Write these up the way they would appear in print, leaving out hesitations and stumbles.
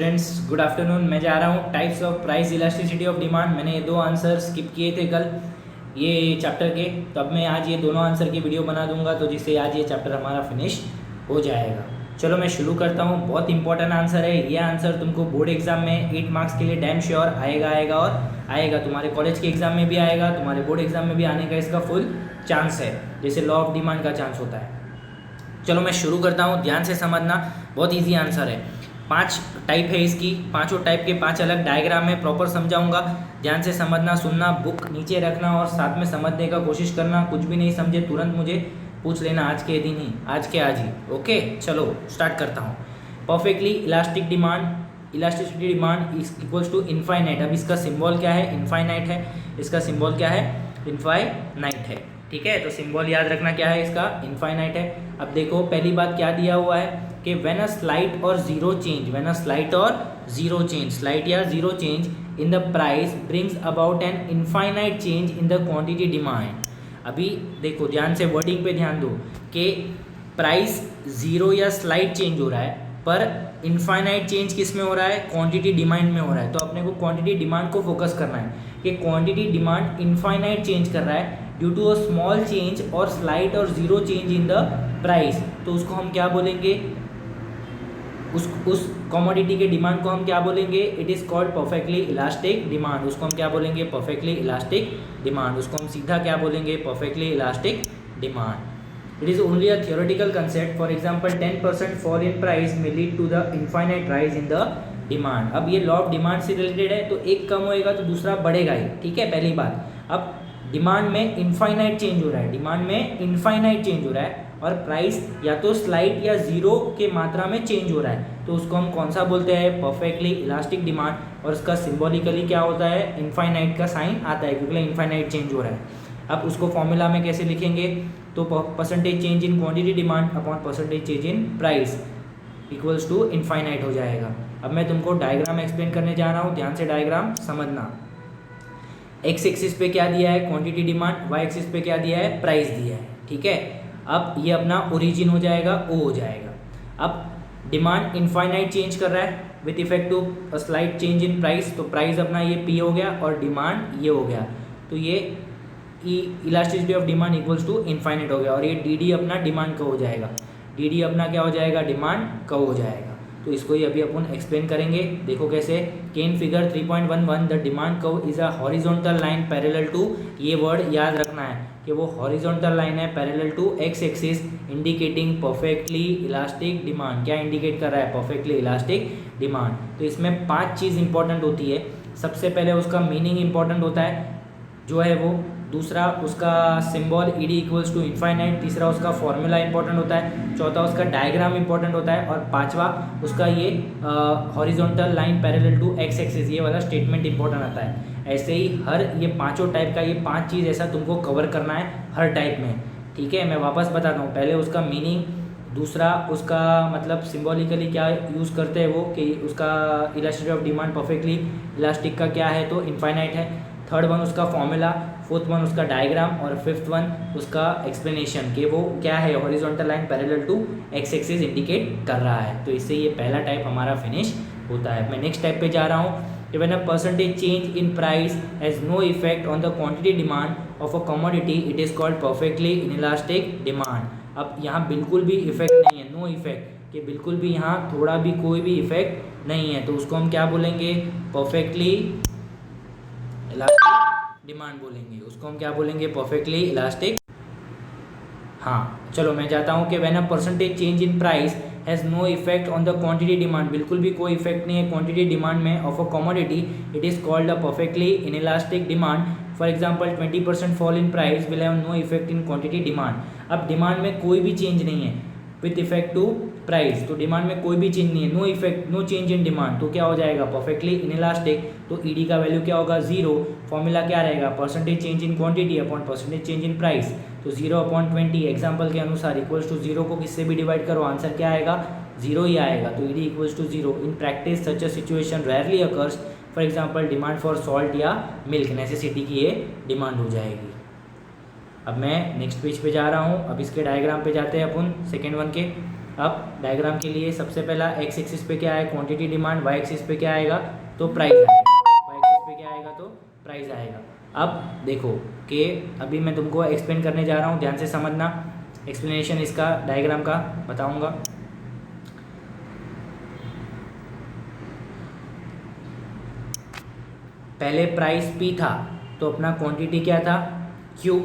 Students, good afternoon. मैं जा रहा हूँ types of price elasticity of demand. मैंने ये 2 आंसर स्किप किए थे कल ये चैप्टर के, तो अब मैं आज ये दोनों आंसर की वीडियो बना दूंगा, तो जिससे आज ये चैप्टर हमारा फिनिश हो जाएगा। चलो मैं शुरू करता हूँ। बहुत इंपॉर्टेंट आंसर है ये। आंसर तुमको बोर्ड एग्जाम में 8 मार्क्स के लिए डैम श्योर आएगा और आएगा। तुम्हारे कॉलेज के एग्जाम में भी आएगा, तुम्हारे बोर्ड एग्जाम में भी आने का इसका फुल चांस है, जैसे लॉ ऑफ डिमांड का चांस होता है। चलो मैं शुरू करता हूँ, ध्यान से समझना, बहुत ईजी आंसर है। 5 टाइप है इसकी, पांचों टाइप के 5 अलग डायग्राम है, प्रॉपर समझाऊंगा। ध्यान से समझना, सुनना, बुक नीचे रखना और साथ में समझने का कोशिश करना। कुछ भी नहीं समझे तुरंत मुझे पूछ लेना आज के दिन ही, आज के आज ही। ओके, चलो स्टार्ट करता हूँ। Perfectly elastic demand, elasticity demand is equals to infinite. अब इसका सिंबल क्या है? इनफाइनाइट है। इसका सिंबल क्या है? इनफाइनाइट है। ठीक है, तो सिंबल याद रखना क्या है इसका? इनफाइनाइट है। अब देखो पहली बात क्या दिया हुआ है कि व्हेन अ स्लाइट और zero change, when a slight और जीरो चेंज, स्लाइट या zero change in the price brings about an infinite change in the quantity demand. अभी देखो ध्यान से, वर्डिंग पे ध्यान दो कि प्राइस जीरो या स्लाइट चेंज हो रहा है, पर इनफाइनाइट चेंज किस में हो रहा है? क्वांटिटी डिमांड में हो रहा है। तो अपने को क्वांटिटी डिमांड को फोकस करना है कि क्वांटिटी डिमांड इनफाइनाइट चेंज कर रहा है due to a small change और स्लाइट और zero change in the price. तो उसको हम क्या बोलेंगे? उस कमोडिटी के डिमांड को हम क्या बोलेंगे? It is called perfectly elastic demand. उसको हम क्या बोलेंगे? Perfectly elastic demand. उसको हम सीधा क्या बोलेंगे? Perfectly elastic demand. It is only a theoretical concept. For example 10% fall in price में lead to the infinite rise in the demand. अब ये लॉ ऑफ डिमांड से रिलेटेड है, तो एक कम होएगा तो दूसरा बढ़ेगा ही। ठीक है, पहली बात। अब डिमांड में इनफाइनाइट चेंज हो रहा है, डिमांड में इनफाइनाइट चेंज हो रहा है और प्राइस या तो स्लाइट या जीरो के मात्रा में चेंज हो रहा है, तो उसको हम कौन सा बोलते हैं? Perfectly elastic demand. और उसका सिंबॉलिकली क्या होता है? इनफाइनाइट का साइन आता है, क्योंकि इनफाइनाइट चेंज हो रहा है। अब उसको फॉर्मूला में कैसे लिखेंगे? तो percentage change in quantity demand upon percentage change in price equals to infinite हो जाएगा। अब मैं तुमको डायग्राम एक्सप्लेन करने जा रहा हूँ, ध्यान से डायग्राम समझना। एक्स एक्सिस पे क्या दिया है? Quantity demand. वाई एक्सिस पे क्या दिया है? प्राइस दिया है। ठीक है, अब ये अपना ओरिजिन हो जाएगा, ओ हो जाएगा। अब डिमांड इनफाइनाइट चेंज कर रहा है with effect to a slight change in price, तो प्राइस अपना ये पी हो गया और डिमांड ये हो गया, तो ये elasticity of demand equals to infinite हो गया। और ये डी डी अपना डिमांड का हो जाएगा, डी डी अपना क्या हो जाएगा? डिमांड का हो जाएगा। तो इसको ही अभी अपन एक्सप्लेन करेंगे। देखो कैसे कि in figure 3.11 the demand curve is a horizontal line parallel to, ये वर्ड याद रखना है कि वो हॉरिजॉन्टल लाइन है parallel to X axis, indicating perfectly elastic demand. क्या इंडिकेट कर रहा है? Perfectly elastic demand. तो इसमें 5 चीज़ इंपॉर्टेंट होती है। सबसे पहले उसका मीनिंग इंपॉर्टेंट होता है जो है वो, दूसरा उसका symbol E D equals to infinite, तीसरा उसका फॉर्मूला इंपॉर्टेंट होता है, चौथा उसका डायग्राम इंपॉर्टेंट होता है, और पांचवा उसका ये horizontal line parallel to X axis, ये वाला स्टेटमेंट इंपॉर्टेंट आता है। ऐसे ही हर ये पांचों टाइप का ये 5 चीज़ ऐसा तुमको कवर करना है हर टाइप में। ठीक है, मैं वापस बताता हूँ। पहले उसका मीनिंग, दूसरा उसका मतलब सिम्बॉलिकली क्या यूज़ करते हैं वो, कि उसका elasticity of demand perfectly elastic का क्या है? तो इनफाइनाइट है। थर्ड वन उसका फॉर्मूला, फोर्थ वन उसका डायग्राम, और फिफ्थ वन उसका एक्सप्लेनेशन कि वो क्या है? Horizontal line parallel to X axis indicate कर रहा है। तो इससे ये पहला टाइप हमारा फिनिश होता है। मैं नेक्स्ट टाइप पे जा रहा हूँ। When a percentage change in price has no effect on the quantity demand of a commodity, it is called perfectly inelastic demand. अब यहाँ बिल्कुल भी इफेक्ट नहीं है, नो इफेक्ट, कि बिल्कुल भी यहाँ थोड़ा भी कोई भी इफेक्ट नहीं है, तो उसको हम क्या बोलेंगे? परफेक्टली इलास्टिक डिमांड बोलेंगे। उसको हम क्या बोलेंगे? Perfectly elastic. हाँ, चलो मैं जाता हूँ कि when a percentage change in price has no effect on the quantity demand, बिल्कुल भी कोई इफेक्ट नहीं है क्वांटिटी डिमांड में of a commodity, it is called a perfectly inelastic demand. For example 20% fall in price will have no effect in quantity demand. अब demand में कोई भी चेंज नहीं है विथ इफेक्ट टू प्राइस, तो डिमांड में कोई भी चेंज नहीं है, no effect, no change in demand, तो क्या हो जाएगा? Perfectly inelastic. तो ई डी का वैल्यू क्या होगा? 0। फॉर्मूला क्या रहेगा? Percentage change in quantity upon percentage change in price, तो 0/20 एग्जाम्पल के अनुसार इक्वल्स टू 0 को किससे भी डिवाइड करो, आंसर क्या आएगा? 0 ही आएगा। तो E D equals to 0। In practice such a situation rarely occurs, for example demand for salt या मिल्क, नेसेसिटी की ये डिमांड हो जाएगी। अब मैं नेक्स्ट पेज पे जा रहा हूँ। अब इसके डायग्राम पे जाते हैं अपन सेकेंड वन के। अब डायग्राम के लिए सबसे पहला एक्स एक्सिस पे क्या है, क्वांटिटी डिमांड, वाई एक्सिस पे क्या आएगा तो प्राइस आएगा, वाई एक्सिस पे क्या आएगा तो प्राइस आएगा। अब देखो कि अभी मैं तुमको एक्सप्लेन करने जा रहा हूँ, ध्यान से समझना, एक्सप्लेनेशन इसका डायग्राम का बताऊँगा। पहले प्राइस P था तो अपना क्वांटिटी क्या था Q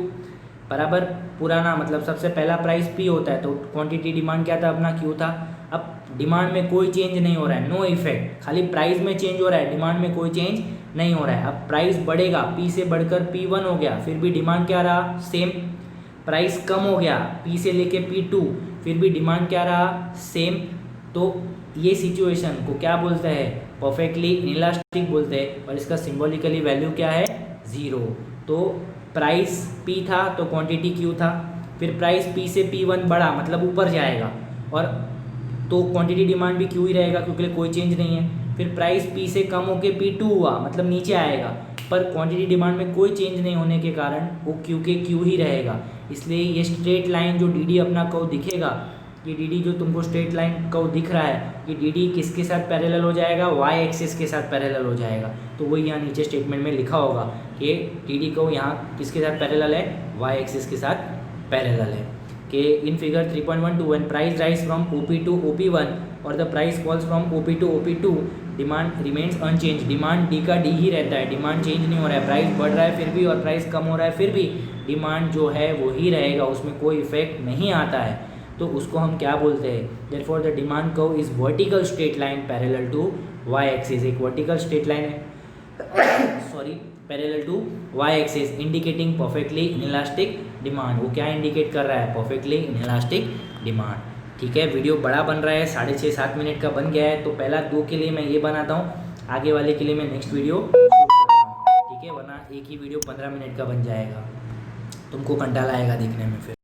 बराबर पुराना, मतलब सबसे पहला प्राइस P होता है तो क्वांटिटी डिमांड क्या था अपना Q था। अब डिमांड में कोई चेंज नहीं हो रहा है, नो इफेक्ट, खाली प्राइस में चेंज हो रहा है, डिमांड में कोई चेंज नहीं हो रहा है। अब प्राइस बढ़ेगा, P से बढ़कर P1 हो गया, फिर भी डिमांड क्या रहा सेम। प्राइस कम हो गया P से लेके P2, फिर भी डिमांड क्या रहा सेम। तो ये सिचुएशन को क्या बोलते हैं, परफेक्टली इनइलास्टिक बोलते हैं, और इसका सिंबॉलिकली वैल्यू क्या है 0। तो प्राइस P था तो क्वांटिटी Q था, फिर प्राइस P से P1 बढ़ा मतलब ऊपर जाएगा, और तो क्वांटिटी डिमांड भी Q ही रहेगा क्योंकि कोई चेंज नहीं है। फिर प्राइस P से कम होके P2 हुआ मतलब नीचे आएगा, पर क्वांटिटी डिमांड में कोई चेंज नहीं होने के कारण वो Q के Q ही रहेगा। इसलिए ये स्ट्रेट लाइन जो DD अपना कर्व दिखेगा, ये DD जो तुमको स्ट्रेट लाइन कर्व दिख रहा है, ये DD किसके साथ पैरेलल हो जाएगा, y एक्सिस के साथ पैरेलल हो जाएगा। तो वही यहाँ नीचे स्टेटमेंट में लिखा होगा कि DD कर्व यहाँ किसके साथ पैरेलल है, y एक्सिस के साथ पैरेलल है। कि in figure 3.12 when price rise from OP to OP1 और the price falls from OP to OP2 demand remains unchanged. Demand D का D ही रहता है, डिमांड चेंज नहीं हो रहा है, प्राइस बढ़ रहा है फिर भी और प्राइस कम हो रहा है फिर भी डिमांड जो है वो ही रहेगा, उसमें कोई इफेक्ट नहीं आता है। तो उसको हम क्या बोलते हैं, therefore the demand curve is vertical straight line parallel to y axis. एक वर्टिकल स्ट्रेट लाइन है sorry parallel to y axis indicating perfectly inelastic demand. वो क्या इंडिकेट कर रहा है, परफेक्टली इनइलास्टिक डिमांड। ठीक है, वीडियो बड़ा बन रहा है, 6.5-7 मिनट का बन गया है, तो पहला 2 के लिए मैं ये बनाता हूँ, आगे वाले के लिए मैं नेक्स्ट वीडियो शूट करता हूँ। ठीक है, वरना एक ही वीडियो 15 मिनट का बन जाएगा, तुमको कंटाला आएगा देखने में फिर।